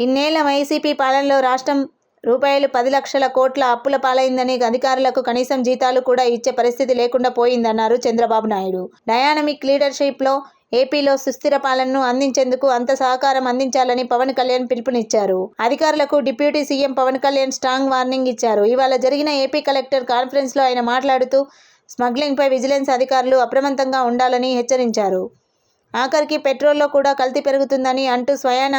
ఇన్నేళ్ల వైసీపీ పాలనలో రాష్ట్రం రూపాయలు 10 లక్షల కోట్ల అప్పుల పాలైందని, అధికారులకు కనీసం జీతాలు కూడా ఇచ్చే పరిస్థితి లేకుండా పోయిందన్నారు చంద్రబాబు నాయుడు. డైనామిక్ లీడర్షిప్లో ఏపీలో సుస్థిర పాలనను అందించేందుకు అంత సహకారం అందించాలని పవన్ కళ్యాణ్ పిలుపునిచ్చారు. అధికారులకు deputy CM Pawan Kalyan strong warning ఇచ్చారు. ఇవాళ జరిగిన ఏపీ కలెక్టర్ కాన్ఫరెన్స్లో ఆయన మాట్లాడుతూ స్మగ్లింగ్పై విజిలెన్స్ అధికారులు అప్రమత్తంగా ఉండాలని హెచ్చరించారు. ఆఖరికి పెట్రోల్లో కూడా కల్తీ పెరుగుతుందని అంటూ స్వయాన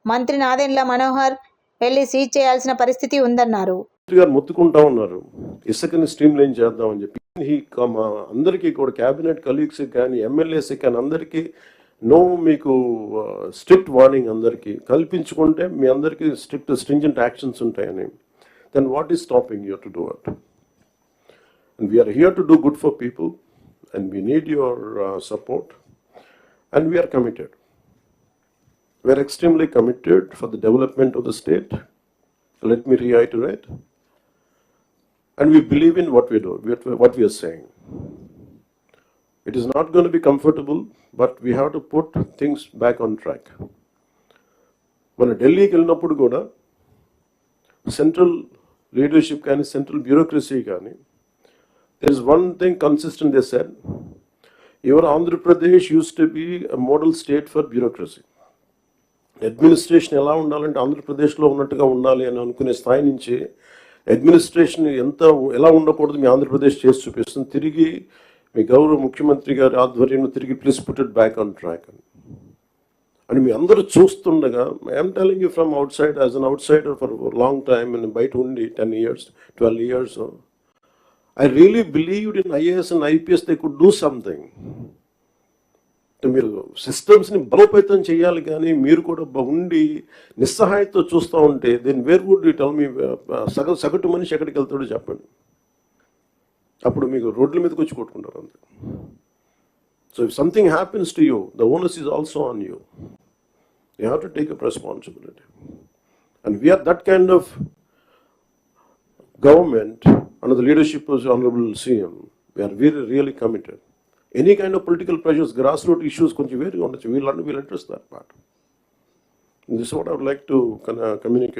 మంత్రి నాదెండ్ల మనోహర్ వెళ్లి సీజ్ చేయాల్సిన పరిస్థితి ఉందన్నారు. మొత్తుకుంటా ఉన్నారు ఇసుకని స్ట్రీమ్ లైన్ చేద్దామని చెప్పి. అందరికీ కూడా క్యాబినెట్ కలీగ్స్ కానీ ఎమ్మెల్యేస్ కానీ అందరికీ మీకు స్ట్రిక్ట్ వార్నింగ్ అందరికీ కల్పించుకుంటే మీ అందరికీ స్ట్రింజెంట్ యాక్షన్స్ ఉంటాయని. Then what is stopping you to do it? And we're here to do good for people and we need your support and we're committed. We are extremely committed for the development of the state. Let me reiterate. And we believe in what we do, what we are saying. It is not going to be comfortable, but we have to put things back on track. When Delhi ki vellinappudu kuda central leadership కానీ central bureaucracy కానీ, there is one thing consistent they said. Your Andhra Pradesh used to be a model state for bureaucracy. Administration ఎలా ఉండాలంటే ఆంధ్రప్రదేశ్లో ఉన్నట్టుగా ఉండాలి అని అనుకునే స్థాయి నుంచి అడ్మినిస్ట్రేషన్ ఎలా ఉండకూడదు మీ ఆంధ్రప్రదేశ్ చేసి చూపిస్తుంది. తిరిగి మీ గౌరవ ముఖ్యమంత్రి గారి ఆధ్వర్యంలో తిరిగి please put it back on track అని మీ అందరూ చూస్తుండగా, I'm telling you from out side as an out cider for long time అని బయట ఉండి 10 years 12 years I really believed in IAS and IPS they could do something. మీరు సిస్టమ్స్ని బలోపేతం చేయాలి కానీ మీరు కూడా ఉండి నిస్సహాయతో చూస్తూ ఉంటే then where would you tell me సగటు మనిషి ఎక్కడికి వెళ్తాడో చెప్పండి. అప్పుడు మీకు రోడ్ల మీదకి వచ్చి కొట్టుకుంటారు అంతే. So if something happens to you the onus is also on you. You have to take up responsibility and we're that kind of government under the leadership of honourable CM. We're really committed. Any kind of political pressures, grassroots issues, konchi very honest, we'll address that part. This is what I would like to communicate.